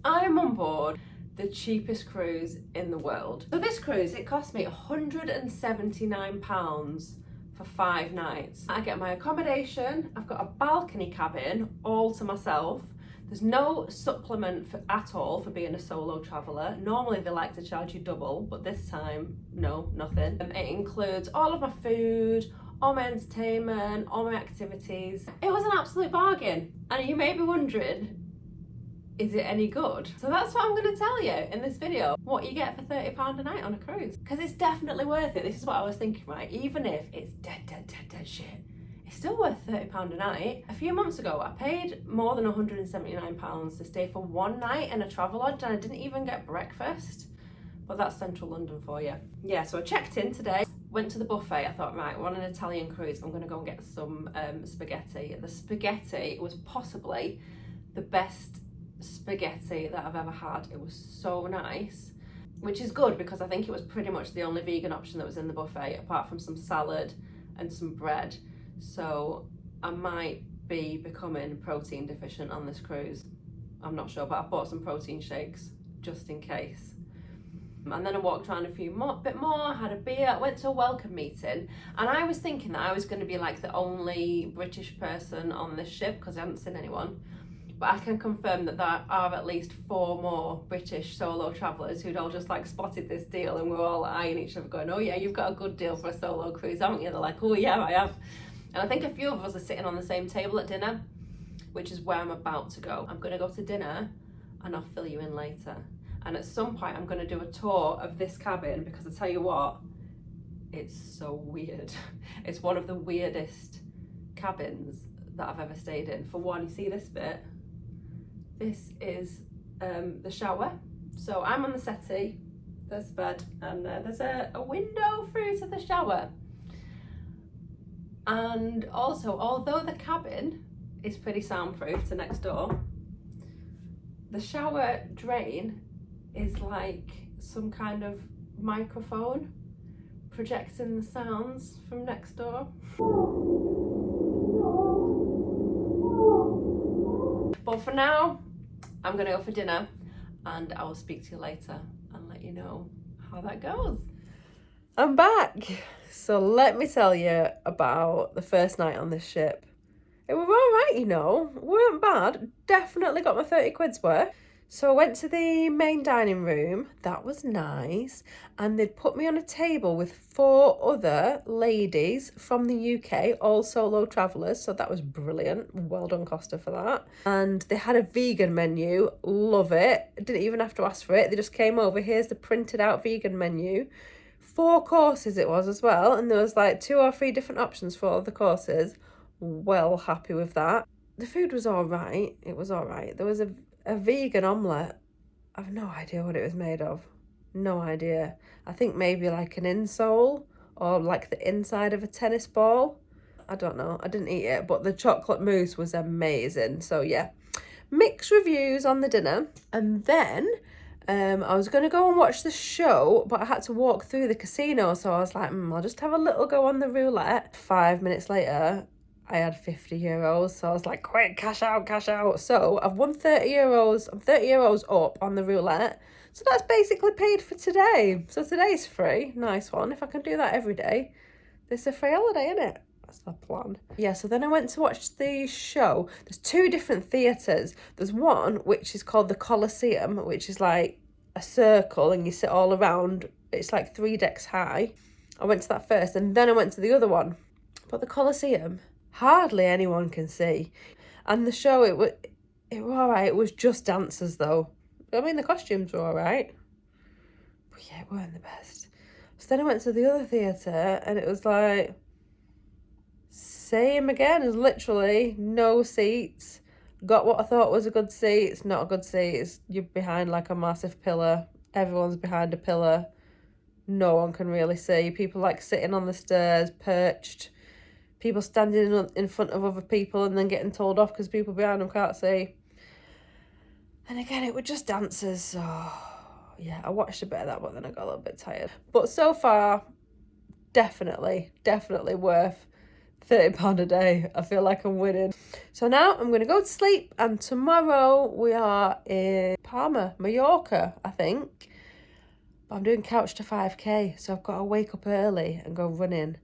I'm on board the cheapest cruise in the world. So this cruise, it cost me £179 for 5 nights. I get my accommodation, I've got a balcony cabin all to myself. There's no supplement at all for being a solo traveller. Normally they like to charge you double, but this time, no, nothing. It includes all of my food, all my entertainment, all my activities. It was an absolute bargain. And you may be wondering, is it any good? So that's what I'm going to tell you in this video, what you get for £30 a night on a cruise. Because it's definitely worth it. This is what I was thinking, right? Even if it's dead shit, it's still worth £30 a night. A few months ago, I paid more than £179 to stay for 1 night in a Travelodge, and I didn't even get breakfast. But that's central London for you. Yeah, so I checked in today, went to the buffet. I thought, right, we're on an Italian cruise. I'm going to go and get some spaghetti. The spaghetti was possibly the best spaghetti that I've ever had. It was so nice, which is good because I think it was pretty much the only vegan option that was in the buffet, apart from some salad and some bread. So I might be becoming protein deficient on this cruise. I'm not sure, but I bought some protein shakes just in case. And then I walked around a bit more, had a beer, went to a welcome meeting, and I was thinking that I was going to be like the only British person on this ship because I hadn't seen anyone. But I can confirm that there are at least 4 more British solo travellers who'd all just like spotted this deal, and we're all eyeing each other going, oh yeah, you've got a good deal for a solo cruise, haven't you? They're like, oh yeah, I have. And I think a few of us are sitting on the same table at dinner, which is where I'm about to go. I'm going to go to dinner and I'll fill you in later. And at some point I'm going to do a tour of this cabin because I tell you what, it's so weird. It's one of the weirdest cabins that I've ever stayed in. For one, you see this bit? This is the shower. So I'm on the settee, there's the bed, and there's a window through to the shower. And also, although the cabin is pretty soundproof to next door, the shower drain is like some kind of microphone projecting the sounds from next door. But for now, I'm gonna go for dinner and I will speak to you later and let you know how that goes. I'm back. So let me tell you about the first night on this ship. It was all right, you know, it weren't bad. Definitely got my 30 quid's worth. So I went to the main dining room, that was nice, and they'd put me on a table with 4 other ladies from the UK, all solo travellers, so that was brilliant. Well done, Costa, for that. And they had a vegan menu, love it. Didn't even have to ask for it, they just came over, here's the printed out vegan menu. 4 courses it was as well, and there was like 2 or 3 different options for all the courses. Well happy with that. The food was all right, it was all right. There was a vegan omelette. I've no idea what it was made of. No idea. I think maybe like an insole or like the inside of a tennis ball. I don't know. I didn't eat it, but the chocolate mousse was amazing. So yeah, mixed reviews on the dinner. And then I was going to go and watch the show, but I had to walk through the casino. So I was like, I'll just have a little go on the roulette. 5 minutes later, I had €50, so I was like, quick, cash out. So I've won €30. I'm €30 up on the roulette. So that's basically paid for today. So today's free. Nice one. If I can do that every day, this is a free holiday, isn't it? That's the plan. Yeah, so then I went to watch the show. There's 2 different theatres. There's one which is called the Colosseum, which is like a circle and you sit all around. It's like 3 decks high. I went to that first and then I went to the other one. But the Colosseum, hardly anyone can see. And the show, it was all right. It was just dancers though. I mean, the costumes were all right. But yeah, it weren't the best. So then I went to the other theatre and it was like, same again. It was literally no seats. Got what I thought was a good seat. It's not a good seat. You're behind like a massive pillar. Everyone's behind a pillar. No one can really see. People like sitting on the stairs, perched. People standing in front of other people and then getting told off because people behind them can't see. And again, it were just dancers. So yeah, I watched a bit of that, but then I got a little bit tired. But so far, definitely worth £30 a day. I feel like I'm winning. So now I'm going to go to sleep, and tomorrow we are in Palma, Mallorca, I think. But I'm doing couch to 5k, so I've got to wake up early and go running.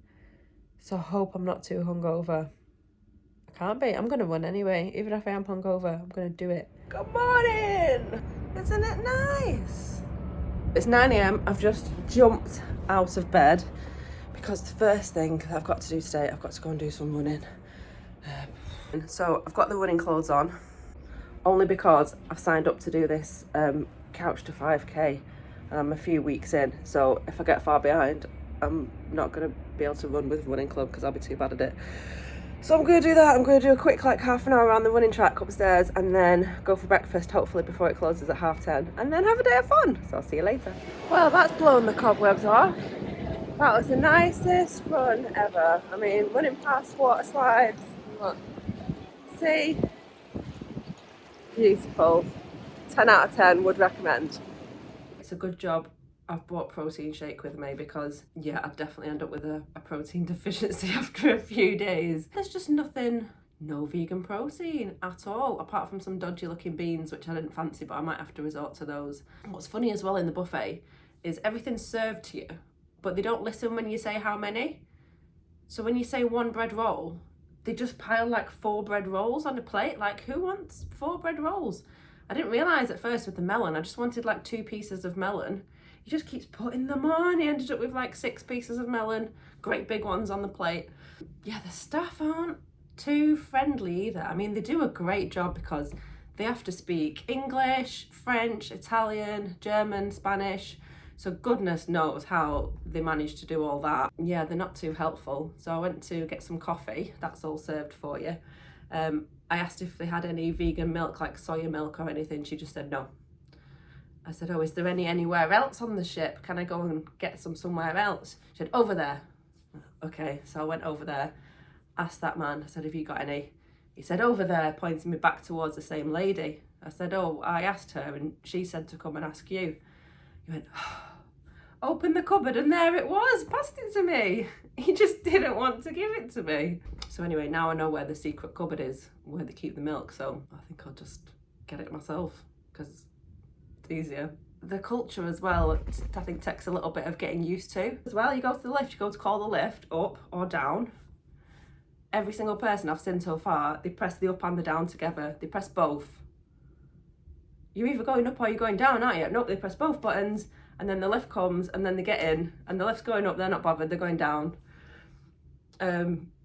So I hope I'm not too hungover. I can't be. I'm going to run anyway. Even if I am hungover, I'm going to do it. Good morning! Isn't it nice? It's 9 a.m. I've just jumped out of bed because the first thing I've got to do today, I've got to go and do some running. So I've got the running clothes on, only because I've signed up to do this couch to 5k, and I'm a few weeks in. So if I get far behind, I'm not going to be able to run with running club because I'll be too bad at it. So I'm going to do that. I'm going to do a quick like half an hour around the running track upstairs, and then go for breakfast, hopefully before it closes at 10:30, and then have a day of fun. So I'll see you later. Well, that's blown the cobwebs off. That was the nicest run ever. I mean, running past water slides. Look. See? Beautiful. 10 out of 10 would recommend. It's a good job I've brought protein shake with me, because yeah, I'd definitely end up with a protein deficiency after a few days. There's just no vegan protein at all, apart from some dodgy looking beans, which I didn't fancy, but I might have to resort to those. What's funny as well in the buffet is everything's served to you, but they don't listen when you say how many. So when you say 1 bread roll, they just pile like 4 bread rolls on a plate. Like, who wants 4 bread rolls? I didn't realise at first with the melon, I just wanted like 2 pieces of melon. He just keeps putting them on. He ended up with like 6 pieces of melon, great big ones on the plate. Yeah, the staff aren't too friendly either. I mean, they do a great job because they have to speak English, French, Italian, German, Spanish. So goodness knows how they managed to do all that. Yeah, they're not too helpful. So I went to get some coffee. That's all served for you. I asked if they had any vegan milk, like soya milk or anything. She just said no. I said, oh, is there any anywhere else on the ship? Can I go and get some somewhere else? She said, over there. Okay, so I went over there, asked that man. I said, have you got any? He said, over there, pointing me back towards the same lady. I said, oh, I asked her and she said to come and ask you. He went, oh. Opened the cupboard and there it was, passed it to me. He just didn't want to give it to me. So anyway, now I know where the secret cupboard is, where they keep the milk, so I think I'll just get it myself because it's easier. The culture as well, I think takes a little bit of getting used to. As well, you go to the lift, you go to call the lift up or down. Every single person I've seen so far, they press the up and the down together. They press both. You're either going up or you're going down, aren't you? Nope, they press both buttons. And then the lift comes and then they get in and the lift's going up, they're not bothered, they're going down.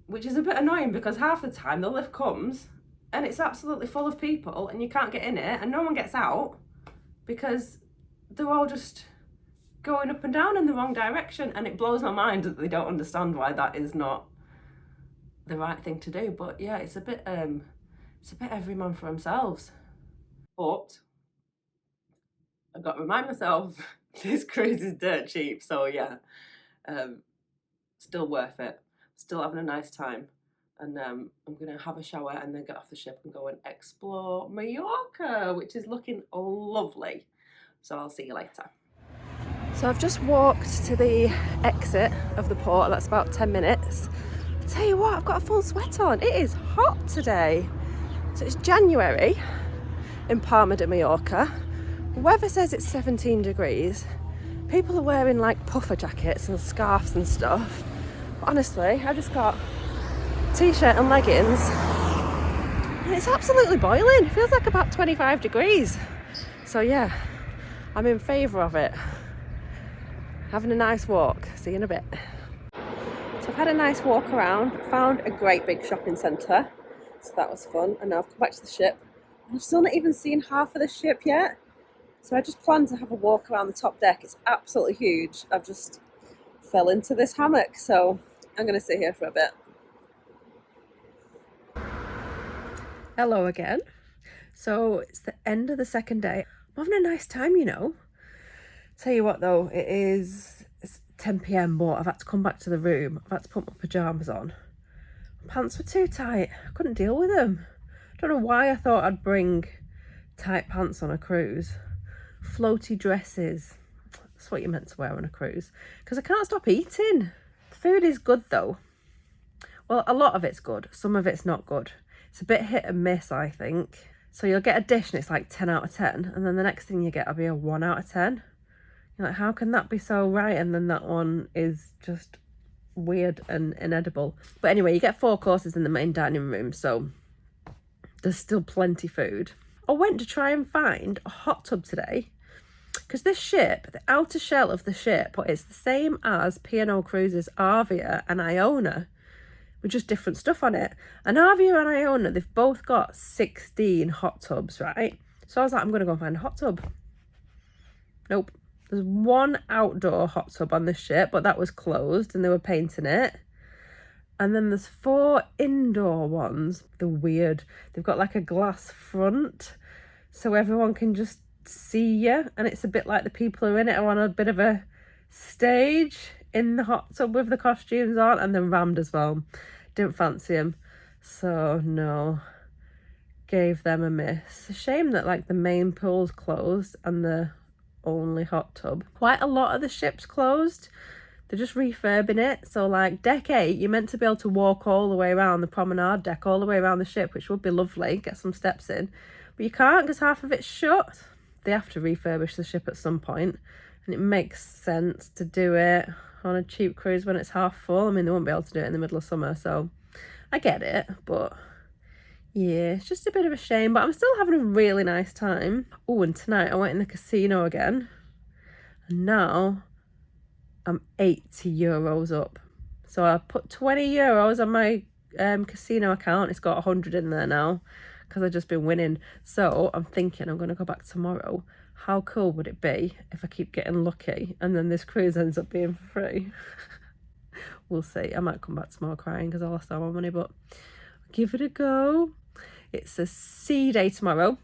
Which is a bit annoying because half the time the lift comes and it's absolutely full of people and you can't get in it and no one gets out because they're all just going up and down in the wrong direction, and it blows my mind that they don't understand why that is not the right thing to do. But yeah, it's a bit every man for themselves. But I've got to remind myself this cruise is dirt cheap, so yeah, still worth it, still having a nice time. And I'm gonna have a shower and then get off the ship and go and explore Mallorca, which is looking lovely. So I'll see you later. So I've just walked to the exit of the port, that's about 10 minutes. I'll tell you what, I've got a full sweat on. It is hot today. So it's January in Palma de Mallorca. The weather says it's 17 degrees. People are wearing like puffer jackets and scarves and stuff. But honestly, I just got a t-shirt and leggings and it's absolutely boiling. It feels like about 25 degrees. So yeah, I'm in favour of it. Having a nice walk. See you in a bit. So I've had a nice walk around, found a great big shopping centre. So that was fun. And now I've come back to the ship. And I've still not even seen half of the ship yet. So I just planned to have a walk around the top deck. It's absolutely huge. I've just fell into this hammock, so I'm going to sit here for a bit. Hello again. So it's the end of the second day. I'm having a nice time, you know. Tell you what though, it's 10 p.m, but I've had to come back to the room. I've had to put my pyjamas on. My pants were too tight. I couldn't deal with them. I don't know why I thought I'd bring tight pants on a cruise. Floaty dresses, that's what you're meant to wear on a cruise, because I can't stop eating. The food is good though. Well, a lot of it's good. Some of it's not good. It's a bit hit and miss, I think. So you'll get a dish and it's like 10 out of 10. And then the next thing you get will be a 1 out of 10. You're like, how can that be so right? And then that one is just weird and inedible. But anyway, you get 4 courses in the main dining room. So there's still plenty food. I went to try and find a hot tub today. Because this ship, the outer shell of the ship, it's the same as P&O Cruises, Arvia and Iona, with just different stuff on it. And Arvia and Iona, they've both got 16 hot tubs, right? So I was like, I'm going to go and find a hot tub. Nope. There's 1 outdoor hot tub on this ship, but that was closed and they were painting it. And then there's 4 indoor ones. They're weird. They've got like a glass front so everyone can just see you, and it's a bit like the people who are in it are on a bit of a stage in the hot tub with the costumes on, and they're rammed as well. Didn't fancy them, so no, gave them a miss. A shame that like the main pool's closed and the only hot tub. Quite a lot of the ship's closed. They're just refurbing it. So like deck 8, you're meant to be able to walk all the way around the promenade deck, all the way around the ship, which would be lovely, get some steps in, but you can't because half of it's shut. They have to refurbish the ship at some point, and it makes sense to do it on a cheap cruise when it's half full. I mean, they won't be able to do it in the middle of summer, so I get it, but yeah, it's just a bit of a shame, but I'm still having a really nice time. Oh, and tonight I went in the casino again, and now I'm 80 euros up. So I put 20 euros on my casino account. It's got 100 in there now, because I've just been winning. So I'm thinking I'm going to go back tomorrow. How cool would it be if I keep getting lucky and then this cruise ends up being free? We'll see. I might come back tomorrow crying because I lost all my money, but I'll give it a go. It's a sea day tomorrow,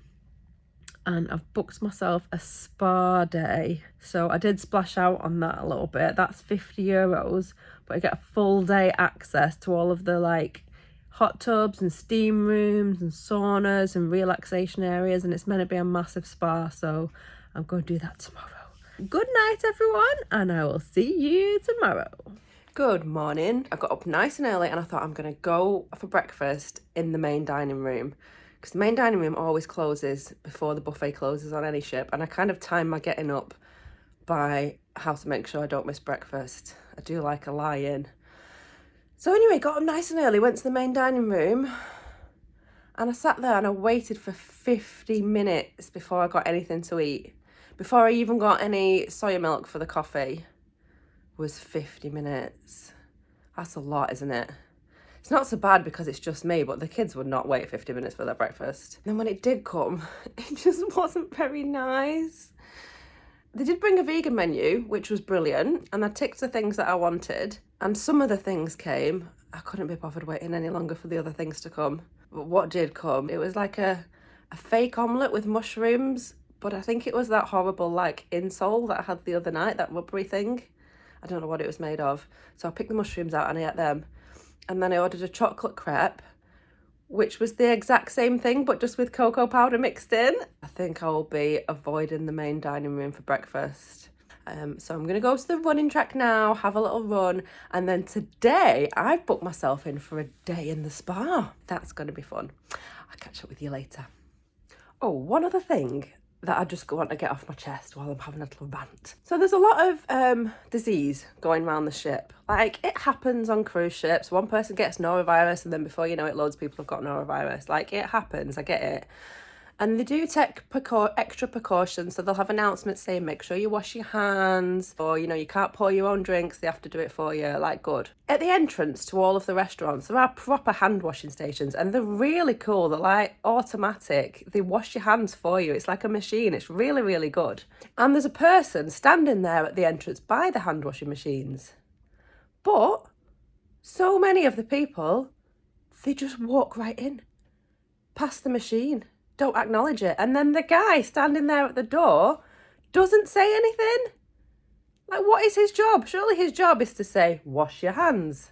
and I've booked myself a spa day. So I did splash out on that a little bit. That's 50 euros, but I get a full day access to all of the like hot tubs and steam rooms and saunas and relaxation areas, and it's meant to be a massive spa, so I'm going to do that tomorrow. Good night everyone, and I will see you tomorrow. Good morning. I got up nice and early and I thought I'm going to go for breakfast in the main dining room, because the main dining room always closes before the buffet closes on any ship, and I kind of time my getting up by how to make sure I don't miss breakfast. I do like a lie-in. So anyway, got up nice and early, went to the main dining room, and I sat there and I waited for 50 minutes before I got anything to eat. Before I even got any soya milk for the coffee was 50 minutes. That's a lot, isn't it? It's not so bad because it's just me, but the kids would not wait 50 minutes for their breakfast. And then when it did come, it just wasn't very nice. They did bring a vegan menu, which was brilliant, and I ticked the things that I wanted. And some of the things came. I couldn't be bothered waiting any longer for the other things to come. But what did come, it was like a fake omelette with mushrooms, but I think it was that horrible like insole that I had the other night, that rubbery thing. I don't know what it was made of. So I picked the mushrooms out and I ate them. And then I ordered a chocolate crepe, which was the exact same thing, but just with cocoa powder mixed in. I think I will be avoiding the main dining room for breakfast. So I'm going to go to the running track now, have a little run. And then today I've booked myself in for a day in the spa. That's going to be fun. I'll catch up with you later. Oh, one other thing that I just want to get off my chest while I'm having a little rant. So there's a lot of disease going around the ship. Like, it happens on cruise ships. One person gets norovirus and then before you know it, loads of people have got norovirus. Like, it happens, I get it. And they do take extra precautions. So they'll have announcements saying, make sure you wash your hands, or, you know, you can't pour your own drinks, they have to do it for you. Like, good. At the entrance to all of the restaurants, there are proper hand washing stations, and they're really cool. They're like automatic. They wash your hands for you. It's like a machine. It's really, really good. And there's a person standing there at the entrance by the hand washing machines. But so many of the people, they just walk right in, past the machine. Don't acknowledge it. And then the guy standing there at the door doesn't say anything. Like, what is his job? Surely his job is to say, wash your hands.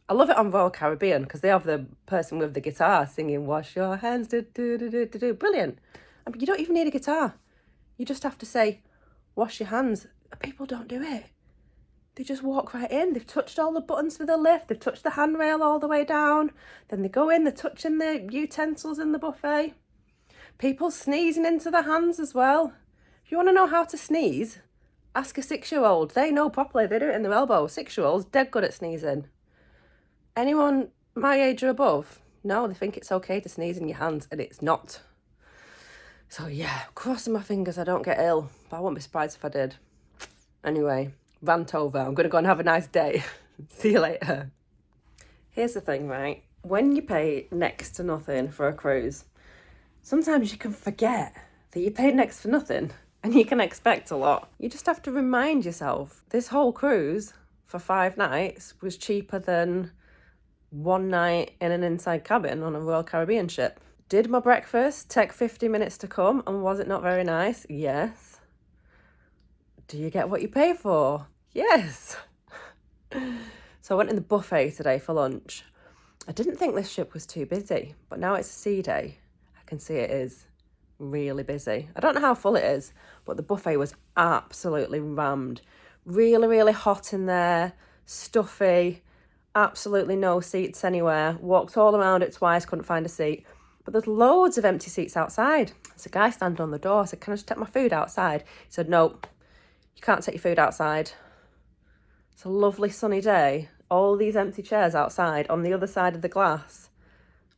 I love it on Royal Caribbean because they have the person with the guitar singing, wash your hands, do, do, do, do, do, do. Brilliant. I mean, you don't even need a guitar. You just have to say, wash your hands. People don't do it. They just walk right in. They've touched all the buttons for the lift. They've touched the handrail all the way down. Then they go in, they're touching the utensils in the buffet. People sneezing into their hands as well. If you want to know how to sneeze, ask a 6-year-old. They know properly. They do it in their elbow. 6-year-olds, dead good at sneezing. Anyone my age or above, no, they think it's okay to sneeze in your hands, and it's not. So yeah, crossing my fingers I don't get ill, but I wouldn't be surprised if I did. Anyway, rant over. I'm going to go and have a nice day. See you later. Here's the thing, right? When you pay next to nothing for a cruise, sometimes you can forget that you paid next for nothing and you can expect a lot. You just have to remind yourself, this whole cruise for 5 nights was cheaper than 1 night in an inside cabin on a Royal Caribbean ship. Did my breakfast take 50 minutes to come, and was it not very nice? Yes. Do you get what you pay for? Yes. So I went in the buffet today for lunch. I didn't think this ship was too busy, but now it's a sea day. I can see it is really busy. I don't know how full it is, but the buffet was absolutely rammed. Really, really hot in there, stuffy, absolutely no seats anywhere. Walked all around it twice, couldn't find a seat. But there's loads of empty seats outside. There's a guy standing on the door. I said, can I just take my food outside? He said, no, you can't take your food outside. It's a lovely sunny day. All these empty chairs outside on the other side of the glass.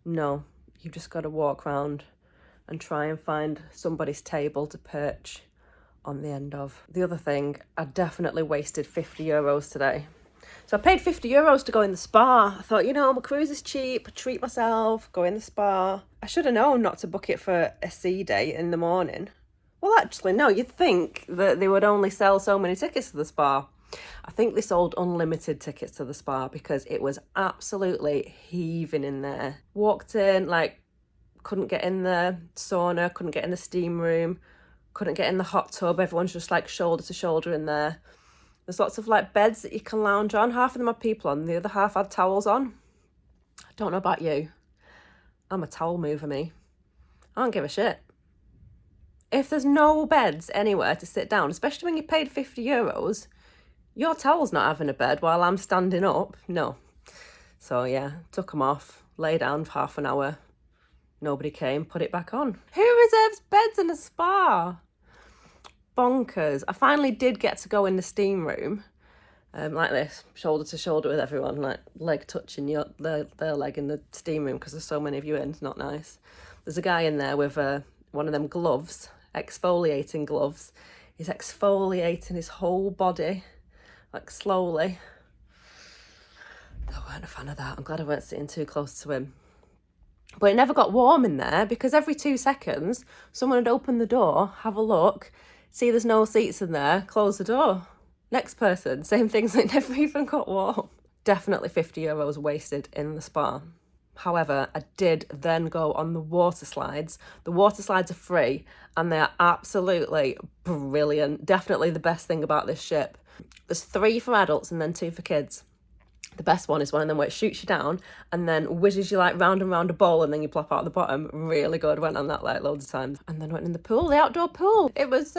No, you've just got to walk around and try and find somebody's table to perch on the end of. The other thing, I definitely wasted €50 today. So I paid €50 to go in the spa. I thought, my cruise is cheap, treat myself, go in the spa. I should have known not to book it for a sea day in the morning. Well, actually, no, you'd think that they would only sell so many tickets to the spa. I think they sold unlimited tickets to the spa because it was absolutely heaving in there. Walked in, couldn't get in the sauna, couldn't get in the steam room, couldn't get in the hot tub. Everyone's just shoulder to shoulder in there. There's lots of beds that you can lounge on. Half of them had people on, the other half had towels on. I don't know about you. I'm a towel mover, me. I don't give a shit. If there's no beds anywhere to sit down, especially when you paid €50, your towel's not having a bed while I'm standing up. No. So yeah, took them off, lay down for half an hour. Nobody came, put it back on. Who reserves beds in a spa? Bonkers. I finally did get to go in the steam room, like this, shoulder to shoulder with everyone, leg touching their leg in the steam room because there's so many of you in. It's not nice. There's a guy in there with one of them gloves, exfoliating gloves. He's exfoliating his whole body, slowly. I weren't a fan of that. I'm glad I weren't sitting too close to him. But it never got warm in there because every 2 seconds, someone would open the door, have a look, see there's no seats in there, close the door. Next person, same things, it never even got warm. Definitely €50 wasted in the spa. However, I did then go on the water slides. The water slides are free and they are absolutely brilliant. Definitely the best thing about this ship. There's 3 for adults and then 2 for kids. The best one is one of them where it shoots you down and then whizzes you round and round a bowl and then you plop out the bottom. Really good. Went on that loads of times. And then went in the pool, the outdoor pool. It was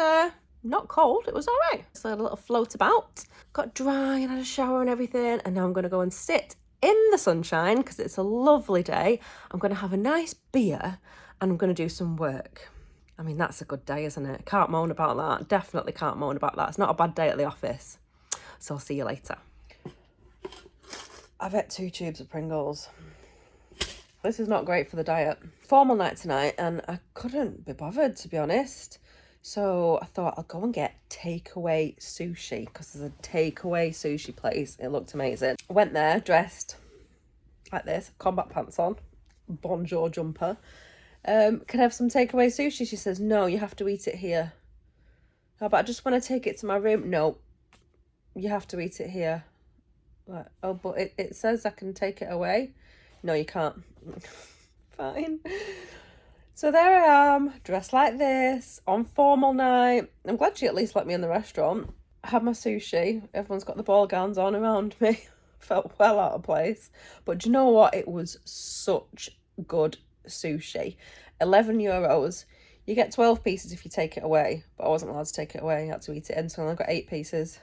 not cold. It was all right. So I had a little float about. Got dry and had a shower and everything. And now I'm going to go and sit in the sunshine because it's a lovely day. I'm going to have a nice beer and I'm going to do some work. I mean, that's a good day, isn't it? Can't moan about that. Definitely can't moan about that. It's not a bad day at the office. So I'll see you later. I've ate 2 tubes of Pringles. This is not great for the diet. Formal night tonight and I couldn't be bothered, to be honest. So I thought I'll go and get takeaway sushi because there's a takeaway sushi place. It looked amazing. I went there dressed like this, combat pants on, bonjour jumper. Can I have some takeaway sushi? She says, no, you have to eat it here. Oh, but I just want to take it to my room. No, you have to eat it here. Like, oh, but it says I can take it away. No, you can't. Fine. So there I am, dressed like this, on formal night. I'm glad she at least let me in the restaurant. I had my sushi. Everyone's got the ball gowns on around me. Felt well out of place. But do you know what? It was such good sushi. €11. You get 12 pieces if you take it away. But I wasn't allowed to take it away. I had to eat it in, so I only got 8 pieces.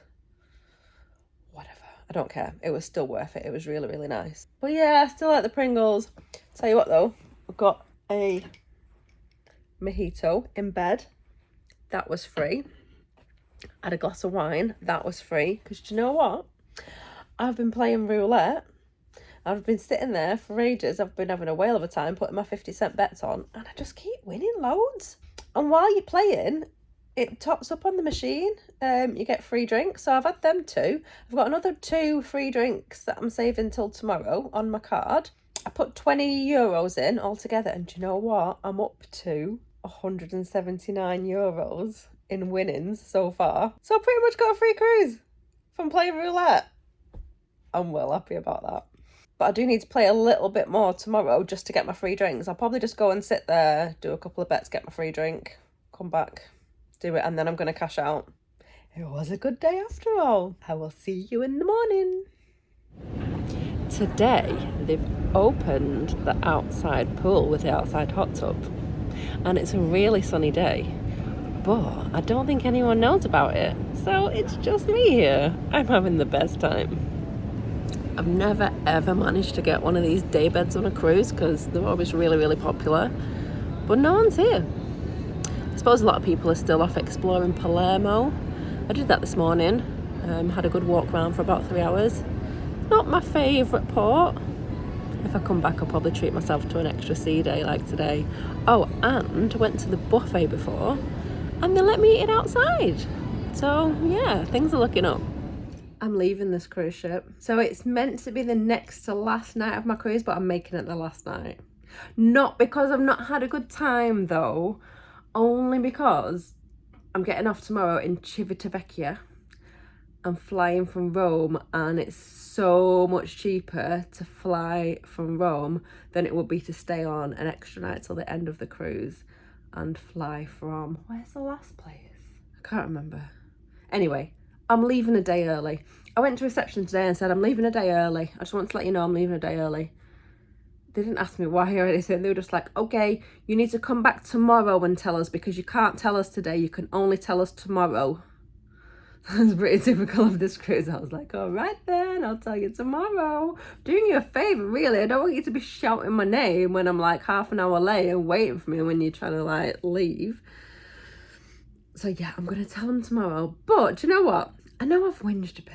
whatever. I don't care. It was still worth it. It was really, really nice. But yeah, I still like the Pringles. Tell you what though, I've got a mojito in bed. That was free. I had a glass of wine. That was free. Because do you know what? I've been playing roulette. I've been sitting there for ages. I've been having a whale of a time putting my 50-cent bets on. And I just keep winning loads. And while you're playing, it tops up on the machine. You get free drinks. So I've had them 2. I've got another 2 free drinks that I'm saving till tomorrow on my card. I put 20 euros in altogether. And do you know what? I'm up to 179 euros in winnings so far. So I pretty much got a free cruise from playing roulette. I'm well happy about that. But I do need to play a little bit more tomorrow just to get my free drinks. I'll probably just go and sit there, do a couple of bets, get my free drink, come back, do it, and then I'm going to cash out. It was a good day after all. I will see you in the morning. Today, they've opened the outside pool with the outside hot tub. And it's a really sunny day. But I don't think anyone knows about it. So it's just me here. I'm having the best time. I've never ever managed to get one of these day beds on a cruise because they're always really, really popular. But no one's here. I suppose a lot of people are still off exploring Palermo. I did that this morning. Had a good walk around for about 3 hours. Not my favourite port. If I come back, I'll probably treat myself to an extra sea day like today. Oh, and I went to the buffet before and they let me eat it outside. So yeah, things are looking up. I'm leaving this cruise ship. So it's meant to be the next to last night of my cruise, but I'm making it the last night. Not because I've not had a good time though, only because I'm getting off tomorrow in Civitavecchia. I'm flying from Rome and it's so much cheaper to fly from Rome than it would be to stay on an extra night till the end of the cruise and fly from, where's the last place? I can't remember. Anyway, I'm leaving a day early. I went to reception today and said, I'm leaving a day early. I just want to let you know I'm leaving a day early. They didn't ask me why or anything. They were just like, okay, you need to come back tomorrow and tell us because you can't tell us today. You can only tell us tomorrow. That's pretty typical of this cruise. I was like, all right then, I'll tell you tomorrow. Doing you a favour, really. I don't want you to be shouting my name when I'm like half an hour late and waiting for me when you're trying to like leave. So yeah, I'm going to tell them tomorrow. But do you know what? I know I've whinged a bit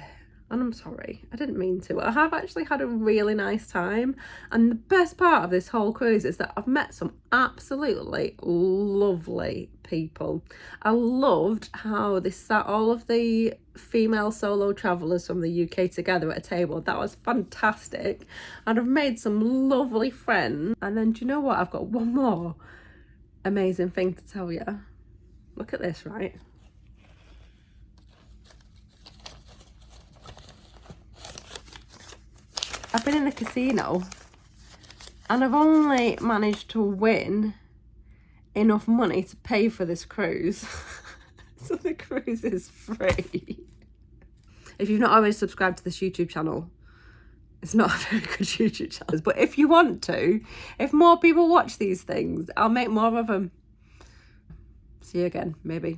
and I'm sorry. I didn't mean to. I have actually had a really nice time. And the best part of this whole cruise is that I've met some absolutely lovely people. I loved how they sat all of the female solo travellers from the UK together at a table. That was fantastic. And I've made some lovely friends. And then do you know what? I've got one more amazing thing to tell you. Look at this, right? I've been in the casino and I've only managed to win enough money to pay for this cruise. So the cruise is free. If you've not already subscribed to this YouTube channel, it's not a very good YouTube channel. But if you want to, if more people watch these things, I'll make more of them. See you again, maybe.